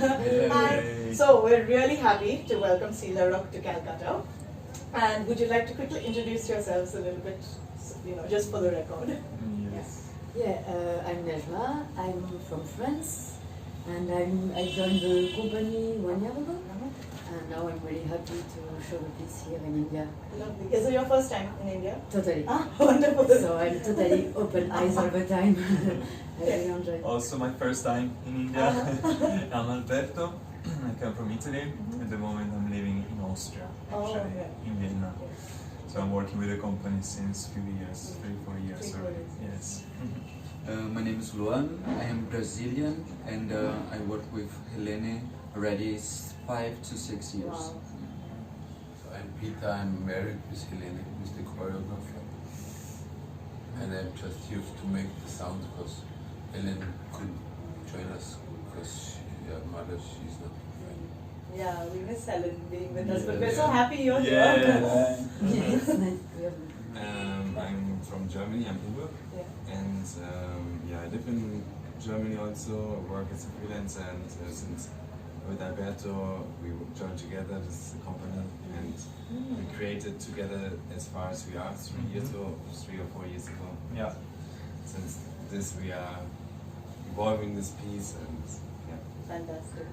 And so we're really happy to welcome cieLaroque to Calcutta. And would you like to quickly introduce yourselves a little bit, just for the record? Yes. Yeah, I'm Najma. I'm from France, and I joined the company 1 year ago. And now I'm really happy to show the piece here in India. Lovely. Is it your first time in India? Totally. Ah, wonderful. So I'm totally open eyes all the time. I really enjoy it. Also my first time in India. I'm Alberto. I come from Italy. At the moment I'm living in Austria, actually, in Vienna. So I'm working with the company since few years, 3-4 years already. Yes. My name is Luan. I am Brazilian, and I work with Helene already 5 to 6 years. Wow. So I'm Peter, I'm married with Helene, who's the choreographer. And I'm just used to make the sound because Helene couldn't join us because her mother, she's not fine. Yeah, we miss Helen being with us, but we're so happy you're here. It's nice. I'm from Germany, I'm Uwe. And I live in Germany also, work as a freelancer, and since with Alberto we joined together this company and we created together as far as we are 3 or 4 years ago. Yeah. Since this we are evolving this piece and Fantastic.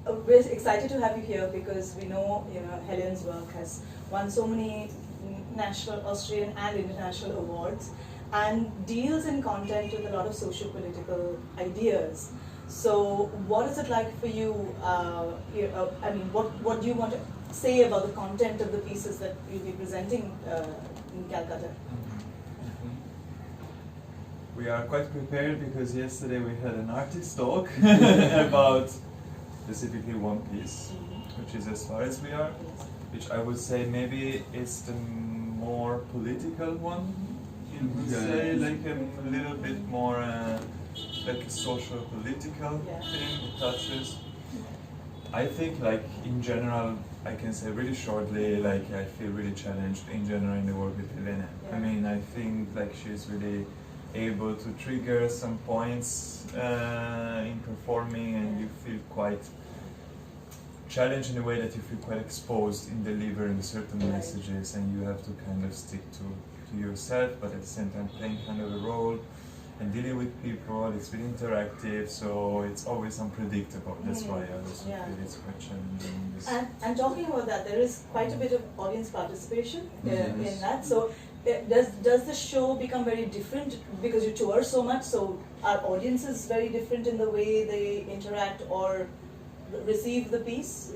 And we're excited to have you here because we know Helene's work has won so many national, Austrian and international awards and deals in content with a lot of socio-political ideas. So what is it like for you, what do you want to say about the content of the pieces that you'll be presenting in Calcutta? We are quite prepared because yesterday we had an artist talk about specifically one piece, which is As Far As We Are, which I would say maybe is the more political one. You would say like a little bit more like a social political thing it touches. I think like in general I can say really shortly like I feel really challenged in general in the work with Helene. I mean I think like she's really able to trigger some points in performing and you feel quite challenged in a way that you feel quite exposed in delivering certain messages and you have to kind of stick to yourself but at the same time playing kind of a role and dealing with people. It's really interactive, so it's always unpredictable. That's why I also feel it's quite challenging. And talking about that, there is quite a bit of audience participation in that. So does the show become very different because you tour so much? So are audiences very different in the way they interact or receive the piece?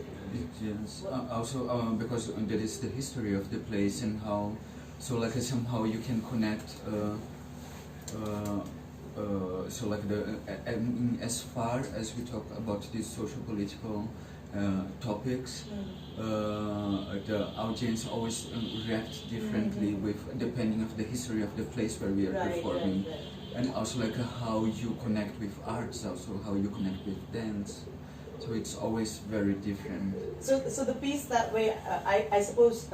Yes. Also because that is the history of the place and how somehow you can connect. So like as far as we talk about these social political topics, the audience always react differently with depending of the history of the place where we are performing, and also like how you connect with arts, also how you connect with dance. So it's always very different. So the piece that way, I suppose.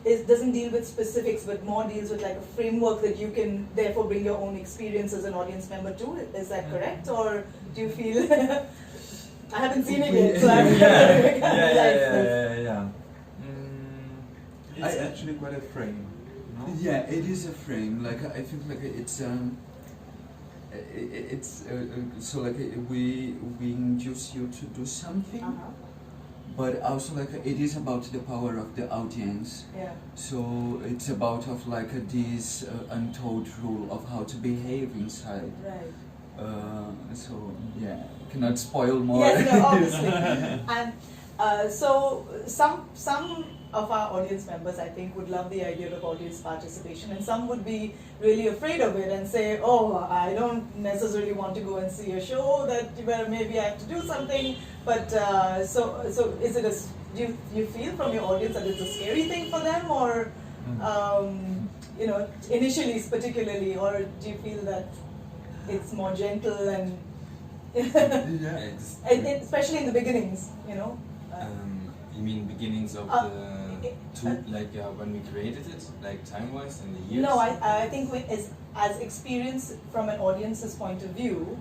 Doesn't deal with specifics, but more deals with like a framework that you can therefore bring your own experience as an audience member to. Is that correct, or do you feel? I haven't seen it yet, so I'm yeah. It's actually quite a frame. No? Yeah, it is a frame. Like I think like it's so like we induce you to do something. But also like it is about the power of the audience. So it's about of like this untold rule of how to behave inside. So yeah, cannot spoil more. Yes, no, obviously. And so some of our audience members, I think, would love the idea of audience participation, and some would be really afraid of it and say, "Oh, I don't necessarily want to go and see a show where maybe I have to do something." But so is it do you feel from your audience that it's a scary thing for them, or initially particularly, or do you feel that it's more gentle and especially in the beginnings, you mean beginnings of when we created it, like time-wise and the years? No, I think as experience from an audience's point of view,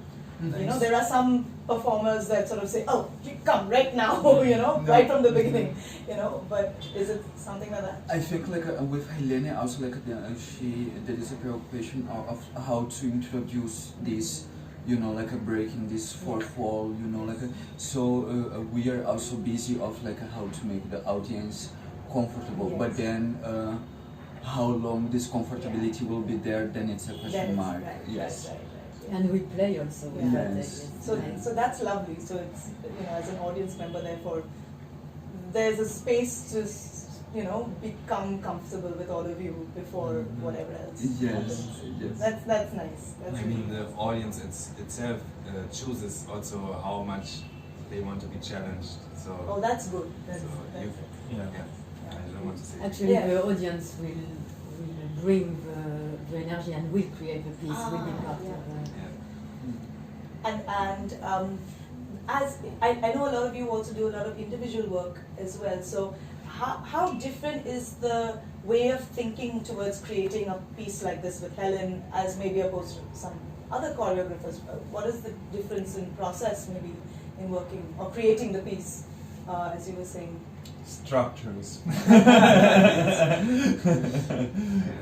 you know, there are some performers that sort of say, oh, you come right now, you know, right from the beginning, you know, but is it something like that? I think like with Helene also like there is a preoccupation of how to introduce this, you know, like breaking this fourth wall, you know, like so we are also busy of like how to make the audience comfortable, Yes. but then how long this comfortability will be there, then it's a question mark. Right, Yes. right. And we play also with that. Yes. So that's lovely. So it's, you know, as an audience member, therefore, there's a space to, you know, become comfortable with all of you before whatever else Yes. happens. Yes. That's nice. That's I mean, the audience itself chooses also how much they want to be challenged. So, Oh, that's good. That's so good. you, Yeah. I don't want to say. Actually, Yeah. the audience will bring the energy and will create the piece, will be part yeah. of And as I know a lot of you also do a lot of individual work as well. So how different is the way of thinking towards creating a piece like this with Helen as maybe opposed to some other choreographers? What is the difference in process maybe in working or creating the piece, as you were saying? Structures. I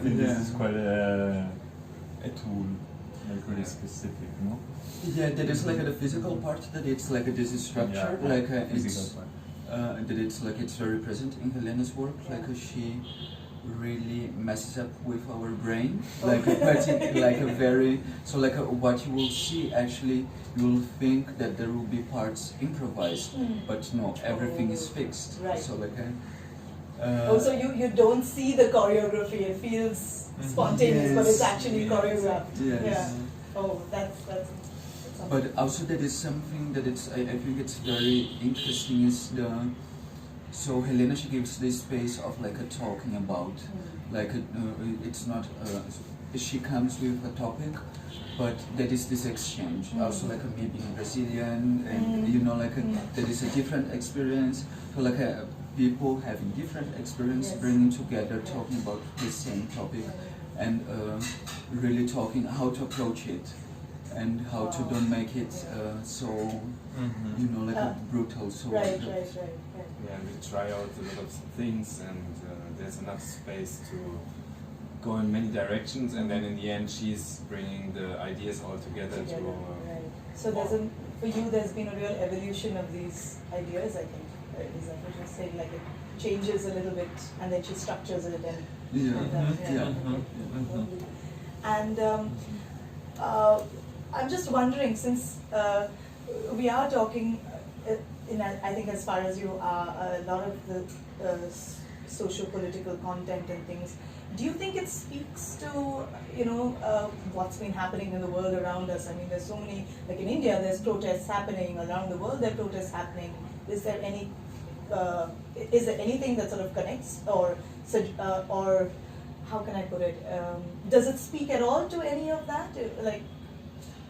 think Yeah. this is quite a tool, like really specific, no? Yeah, there is like the physical part that it's like this is structure, Yeah, like physical it's part. that it's like it's very present in Helene's work. Like she really messes up with our brain, like but like a very so like what you will see actually you will think that there will be parts improvised, but no, everything is fixed. Right. So like So you don't see the choreography, it feels spontaneous, but it's Yes. actually choreographed. Yes. Yeah. Oh, that's something. But also that is something that it's I think it's very interesting is the so Helene she gives this space of like a talking about like it's not she comes with a topic but that is this exchange also like me being Brazilian and you know like that is a different experience so like people having different experience Yes. bringing together talking about the same topic and really talking how to approach it and how to don't make it so you know like brutal so Right. Yeah, we try out a lot of things, and there's enough space to go in many directions, and then in the end, she's bringing the ideas all together to. Right. So for you, there's been a real evolution of these ideas, I think. Is that what you're saying? Like it changes a little bit, and then she structures it, and and I'm just wondering, since we are talking, I think as far as you are, a lot of the socio-political content and things, do you think it speaks to, you know, what's been happening in the world around us? I mean, there's so many, like in India, there's protests happening, around the world there are protests happening. Is there anything that sort of connects, or how can I put it? Does it speak at all to any of that? Like,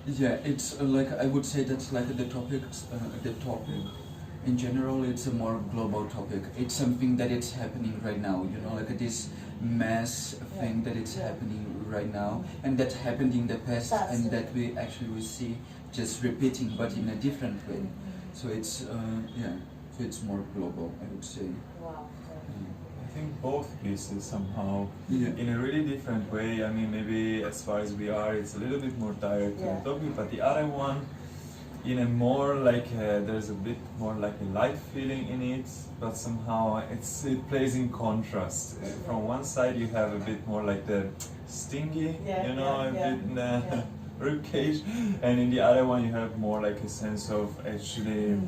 yeah, it's like I would say that's like the topic in general. It's a more global topic. It's something that it's happening right now. You know, like this mass thing that it's happening right now, and that happened in the past, and that we actually will see just repeating, but in a different way. So it's so it's more global, I would say. wow. I think both pieces somehow, Yeah. in a really different way. I mean, maybe as far as we are, it's a little bit more direct to the topic, but the other one, in a more like, there's a bit more like a light feeling in it, but somehow it plays in contrast. From one side you have a bit more like the stingy, you know, a bit ribcage, and in the other one you have more like a sense of actually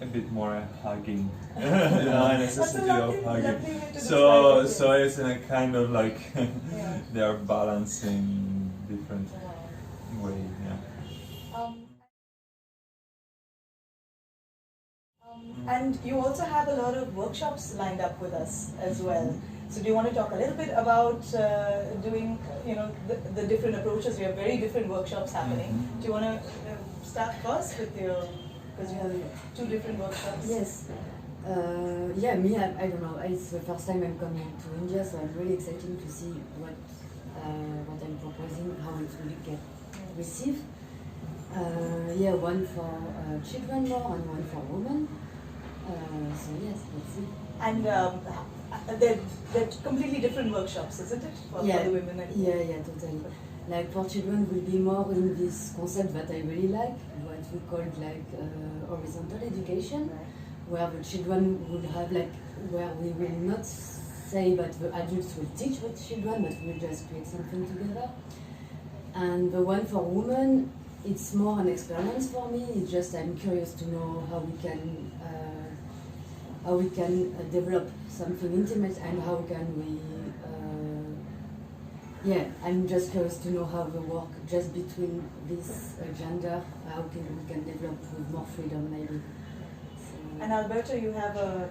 a bit more hugging, a necessity of hugging. So it's in a kind of like they are balancing different way. And you also have a lot of workshops lined up with us as well. So do you want to talk a little bit about doing, you know, the different approaches? We have very different workshops happening. Do you want to start first with your, because you have two different workshops? Yes. Yeah, me, I don't know. It's the first time I'm coming to India, so I'm really excited to see what I'm proposing, how it will get received. Yeah, one for children more and one for women. So yes, let's see. And they're completely different workshops, isn't it? For the women and yeah, totally. Like for children will be more in this concept that I really like, what we call like horizontal education, where the children will have like, where we will not say that the adults will teach the children, but we'll just create something together. And the one for women, it's more an experience for me. It's just I'm curious to know how we can develop something intimate and how can we. Yeah, I'm just curious to know how the work just between this gender, how we can develop with more freedom maybe. So, And Alberto, you have a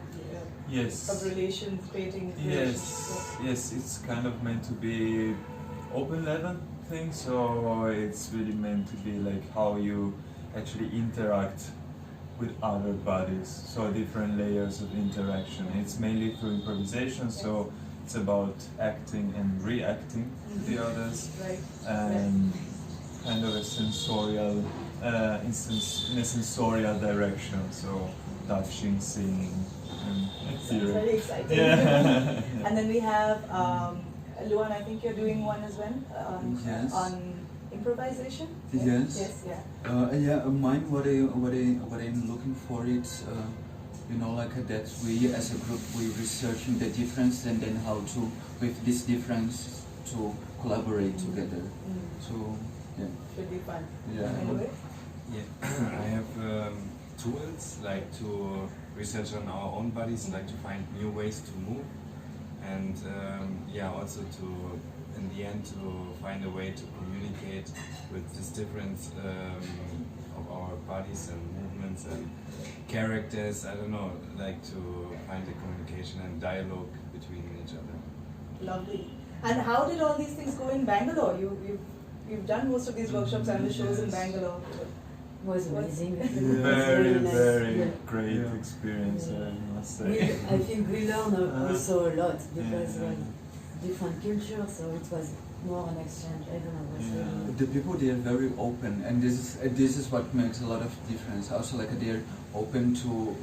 relations creating. Yes, it's kind of meant to be open level thing, so it's really meant to be like how you actually interact with other bodies, so different layers of interaction. It's mainly through improvisation, so it's about acting and reacting to the others, and kind of a sensorial, in a sensorial direction, so touching, singing, and hearing. Very exciting. Yeah. And then we have Luan, I think you're doing one as well Yes. on improvisation. Yes. Yes. Yeah. Mine. What I'm looking for is, like that we as a group we researching the difference and then how to with this difference to collaborate together. So yeah. Should be fun. Yeah. Anyway. Yeah, I have tools like to research on our own bodies, like to find new ways to move, and also to, in the end, to find a way to communicate with this difference of our bodies and movements and characters. I don't know, like to find a communication and dialogue between each other. Lovely. And how did all these things go in Bangalore? You've done most of these workshops and the shows in Bangalore. was amazing. Very, nice. very great experience, I must say. I think we learned also a lot because it was different culture, so it was more an exchange. I don't know. Really The people, they are very open, and this is what makes a lot of difference. Also, like they're open to,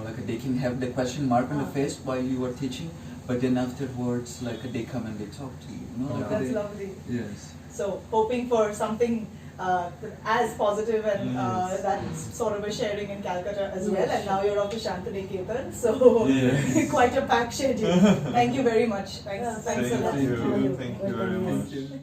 like they can have the question mark on the face while you are teaching, but then afterwards, like they come and they talk to you. Like That's lovely. Yes. So hoping for something as positive and that sort of a sharing in Calcutta as well. And now you're off to Santiniketan, so quite a packed schedule. Thank you very much. Thanks a lot. Thank you very much. Thank you.